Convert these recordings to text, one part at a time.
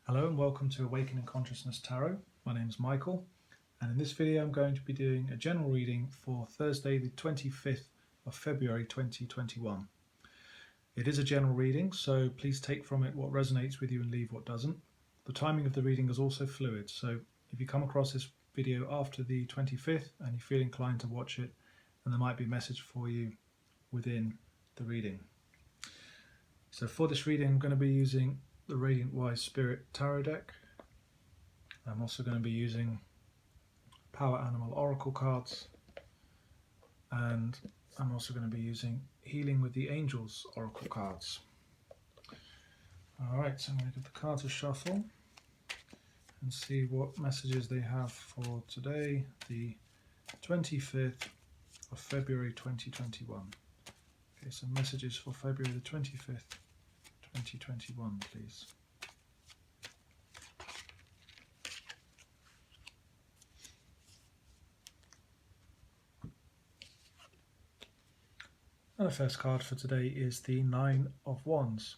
Hello and welcome to Awakening Consciousness Tarot. My name is Michael, and in this video I'm going to be doing a general reading for Thursday the 25th of February 2021. It is a general reading, so please take from it what resonates with you and leave what doesn't. The timing of the reading is also fluid, so if you come across this video after the 25th and you feel inclined to watch it, then there might be a message for you within the reading. So for this reading I'm going to be using the Radiant Wise Spirit Tarot deck. I'm also going to be using Power Animal Oracle cards, and I'm also going to be using Healing with the Angels Oracle cards. Alright, so I'm going to give the cards a shuffle and see what messages they have for today, the 25th of February 2021. Okay, so messages for February the 25th, 2021, please. And the first card for today is the Nine of Wands.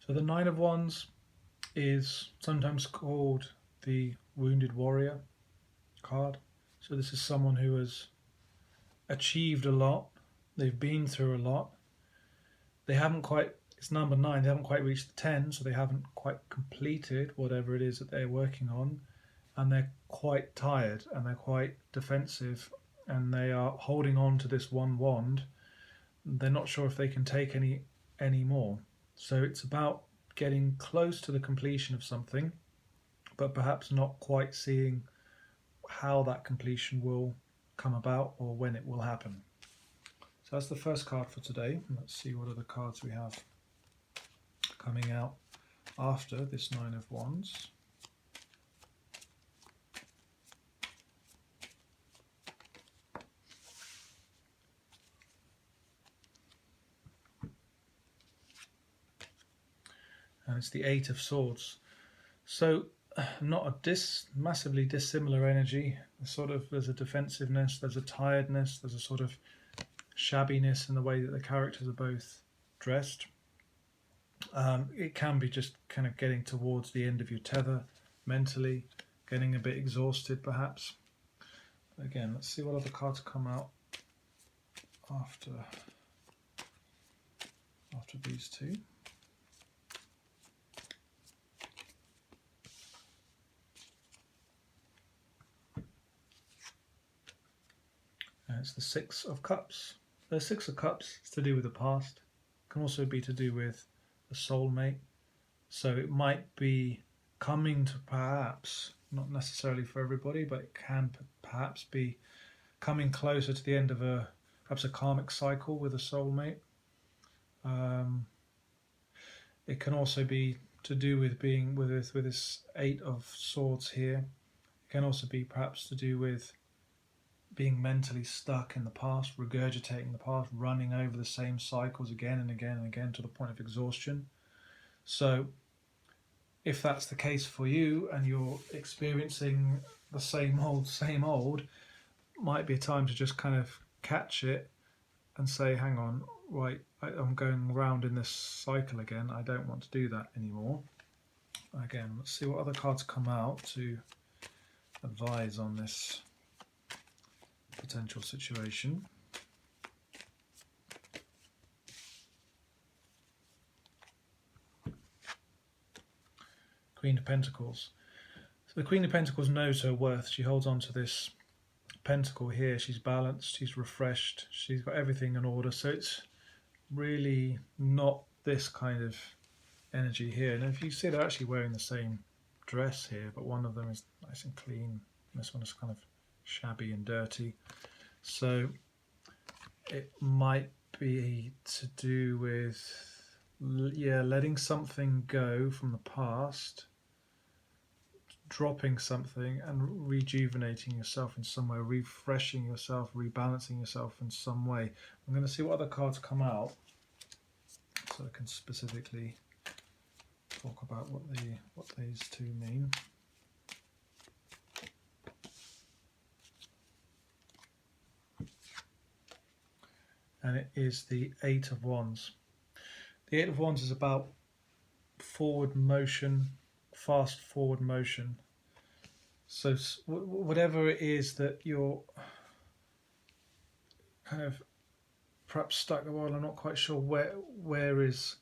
So the Nine of Wands is sometimes called the Wounded Warrior card. So this is someone who has achieved a lot, they've been through a lot, they haven't quite, it's number 9, they haven't quite reached the 10, so they haven't quite completed whatever it is that they're working on, and they're quite tired and they're quite defensive and they are holding on to this one wand. They're not sure if they can take any more. So it's about getting close to the completion of something, but perhaps not quite seeing how that completion will come about or when it will happen. So that's the first card for today. Let's see what other cards we have coming out after this Nine of Wands. And it's the Eight of Swords. So not a massively dissimilar energy. There's a defensiveness, there's a tiredness, there's a sort of shabbiness in the way that the characters are both dressed. It can be just kind of getting towards the end of your tether mentally, getting a bit exhausted perhaps. But again, let's see what other cards come out after these two. And it's the Six of Cups. The Six of Cups is to do with the past. It can also be to do with a soulmate. So it might be coming to, perhaps, not necessarily for everybody, but it can perhaps be coming closer to the end of perhaps a karmic cycle with a soulmate. It can also be to do with being with this Eight of Swords here. It can also be perhaps to do with being mentally stuck in the past, regurgitating the past, running over the same cycles again and again and again to the point of exhaustion. So if that's the case for you and you're experiencing the same old, might be a time to just kind of catch it and say, hang on, right, I'm going around in this cycle again. I don't want to do that anymore. Again, let's see what other cards come out to advise on this potential situation. Queen of Pentacles. So the Queen of Pentacles knows her worth. She holds on to this pentacle here. She's balanced, she's refreshed, she's got everything in order. So it's really not this kind of energy here. And if you see, they're actually wearing the same dress here, but one of them is nice and clean. This one is kind of shabby and dirty. So it might be to do with, letting something go from the past, dropping something and rejuvenating yourself in some way, refreshing yourself, rebalancing yourself in some way. I'm going to see what other cards come out so I can specifically talk about what these two mean. And it is the Eight of Wands. The Eight of Wands is about forward motion, fast forward motion. So whatever it is that you're kind of perhaps stuck, well, I'm not quite sure where is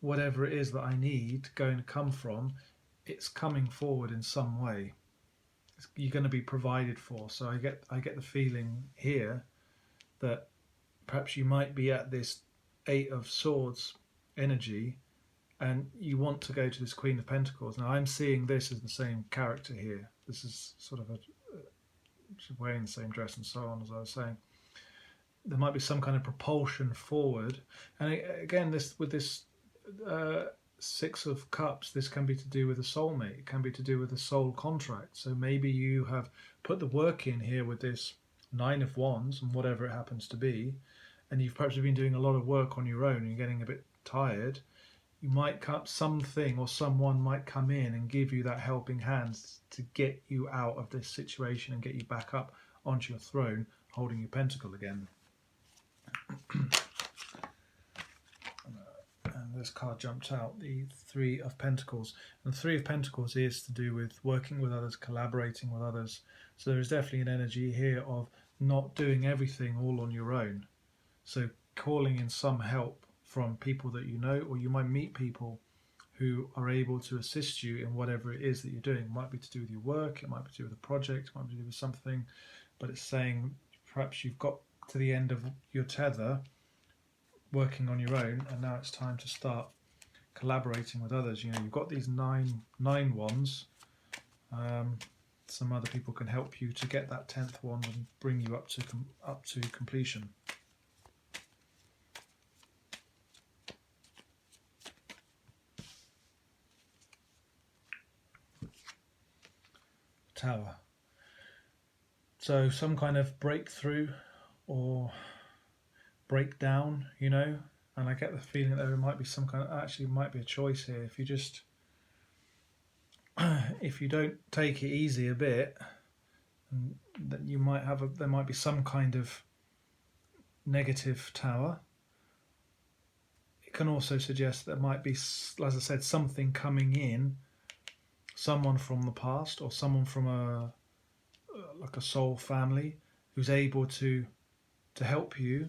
whatever it is that I need going to come from. It's coming forward in some way. You're going to be provided for. So I get the feeling here that perhaps you might be at this Eight of Swords energy, and you want to go to this Queen of Pentacles. Now I'm seeing this as the same character here. This is sort of she's wearing the same dress and so on, as I was saying. There might be some kind of propulsion forward, and again, this with this Six of Cups, this can be to do with a soulmate. It can be to do with a soul contract. So maybe you have put the work in here with this Nine of Wands and whatever it happens to be, and you've perhaps been doing a lot of work on your own and you're getting a bit tired. You might cut something, or someone might come in and give you that helping hand to get you out of this situation and get you back up onto your throne, holding your pentacle again. And this card jumped out, the Three of Pentacles. And the Three of Pentacles is to do with working with others, collaborating with others. So there is definitely an energy here of not doing everything all on your own. So calling in some help from people that you know, or you might meet people who are able to assist you in whatever it is that you're doing. It might be to do with your work, it might be to do with a project, it might be to do with something, but it's saying perhaps you've got to the end of your tether working on your own, and now it's time to start collaborating with others. You know, you've got these nine wands. Some other people can help you to get that 10th wand and bring you up to completion. Tower. So some kind of breakthrough or breakdown, you know, and I get the feeling that there might be some kind of, actually might be a choice here. If you just, if you don't take it easy a bit, then you might have there might be some kind of negative tower. It can also suggest there might be, as I said, something coming in, someone from the past or someone from like a soul family who's able to help you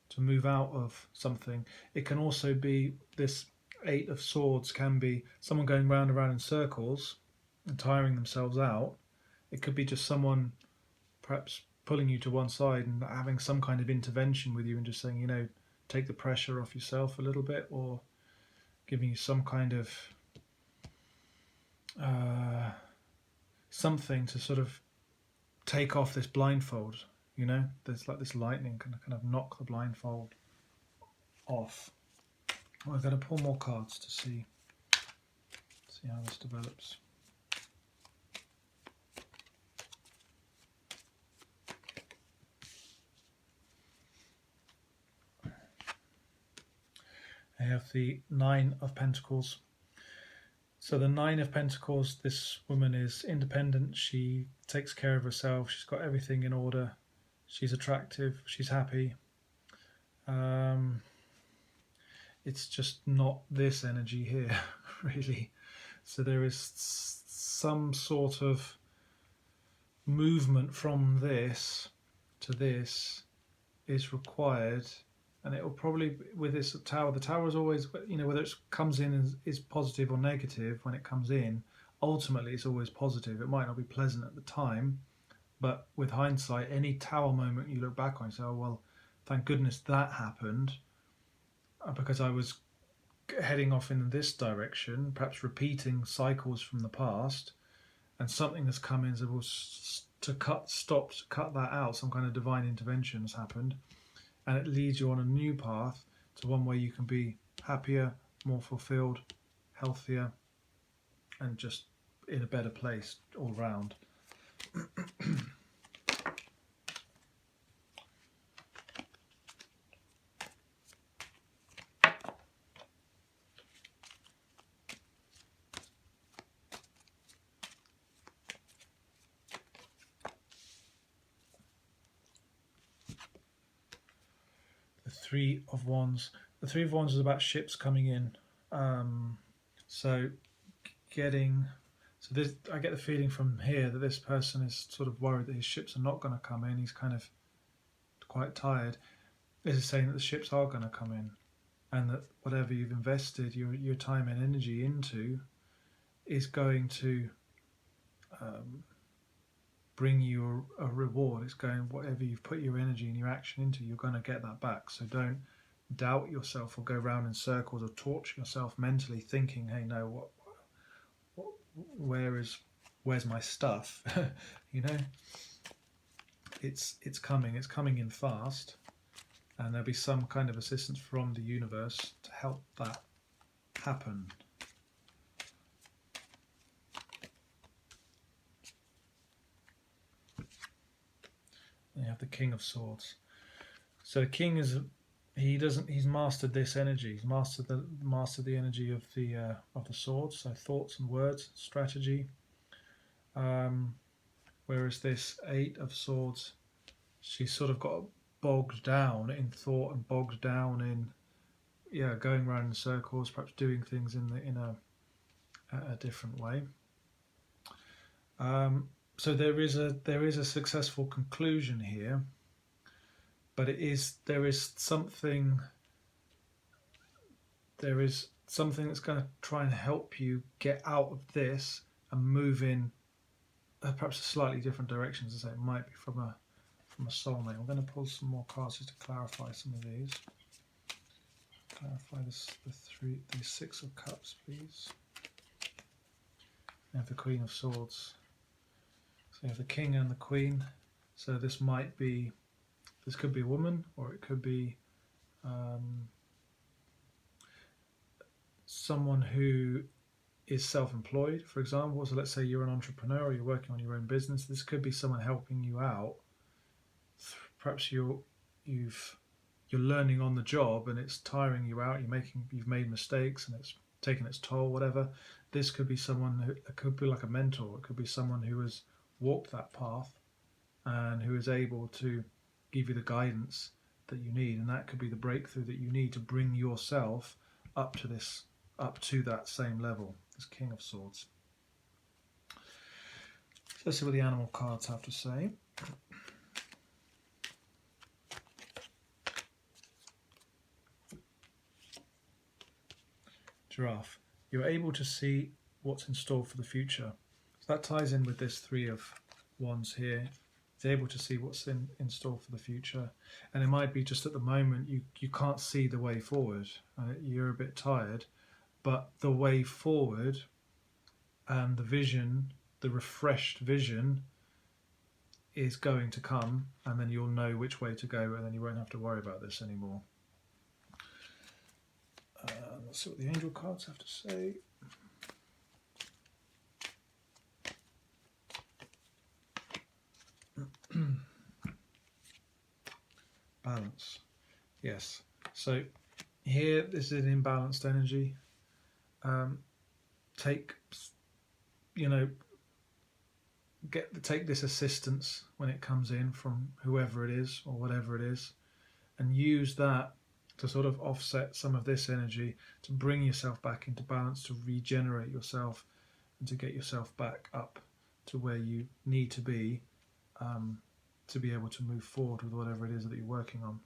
to move out of something. It can also be this Eight of Swords, can be someone going round and round in circles and tiring themselves out. It could be just someone perhaps pulling you to one side and having some kind of intervention with you and just saying, you know, take the pressure off yourself a little bit, or giving you some kind of something to sort of take off this blindfold. You know, there's like this lightning can kind of knock the blindfold off. Well, I've got to pull more cards to see how this develops. I have the Nine of Pentacles. So the Nine of Pentacles, this woman is independent. She takes care of herself. She's got everything in order. She's attractive. She's happy. It's just not this energy here, really. So there is some sort of movement from this to this is required. And it will probably, with this tower, the tower is always, you know, whether it comes in is positive or negative when it comes in, ultimately it's always positive. It might not be pleasant at the time, but with hindsight, any tower moment you look back on and say, oh, well, thank goodness that happened, because I was heading off in this direction, perhaps repeating cycles from the past, and something has come in to cut that out. Some kind of divine intervention has happened. And it leads you on a new path to one where you can be happier, more fulfilled, healthier, and just in a better place all round. Three of Wands. The Three of Wands is about ships coming in. So getting So this, I get the feeling from here that this person is sort of worried that his ships are not going to come in. He's kind of quite tired. This is saying that the ships are going to come in, and that whatever you've invested your time and energy into is going to bring you a reward. It's going, whatever you've put your energy and your action into, you're going to get that back. So don't doubt yourself or go round in circles or torture yourself mentally thinking, hey, no, where's my stuff? You know, it's coming in fast, and there'll be some kind of assistance from the universe to help that happen. And you have the King of Swords. So the King he's mastered this energy. He's mastered the energy of the swords. So thoughts and words, strategy. Whereas this Eight of Swords, she's sort of got bogged down in thought and bogged down in going around in circles, perhaps doing things in a different way. So there is a successful conclusion here, but there is something that's going to try and help you get out of this and move in perhaps a slightly different direction. As I say, it might be from a soulmate. I'm going to pull some more cards just to clarify some of these. Clarify the Six of Cups, please. You have the Queen of Swords. So you have the King and the Queen. So this could be a woman, or it could be someone who is self-employed, for example. So let's say you're an entrepreneur, or you're working on your own business. This could be someone helping you out. Perhaps you're learning on the job and it's tiring you out. You've made mistakes and it's taken its toll, whatever. This could be someone it could be like a mentor. It could be someone who has walked that path and who is able to give you the guidance that you need, and that could be the breakthrough that you need to bring yourself up to that same level, this King of Swords. So let's see what the animal cards have to say. Giraffe. You're able to see what's in store for the future. So that ties in with this Three of Wands here. It's able to see what's in store for the future. And it might be just at the moment you can't see the way forward. You're a bit tired, but the way forward and the vision, the refreshed vision, is going to come, and then you'll know which way to go, and then you won't have to worry about this anymore. Let's see what the angel cards have to say. Balance. Yes. So here, this is an imbalanced energy. Take this assistance when it comes in from whoever it is or whatever it is, and use that to sort of offset some of this energy, to bring yourself back into balance, to regenerate yourself, and to get yourself back up to where you need to be able to move forward with whatever it is that you're working on.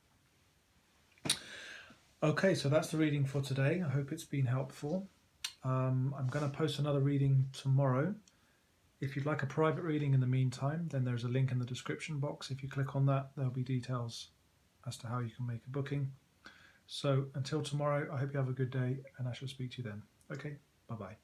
Okay, so that's the reading for today. I hope it's been helpful. I'm going to post another reading tomorrow. If you'd like a private reading in the meantime, then there's a link in the description box. If you click on that, there'll be details as to how you can make a booking. So until tomorrow, I hope you have a good day, and I shall speak to you then. Okay, bye-bye.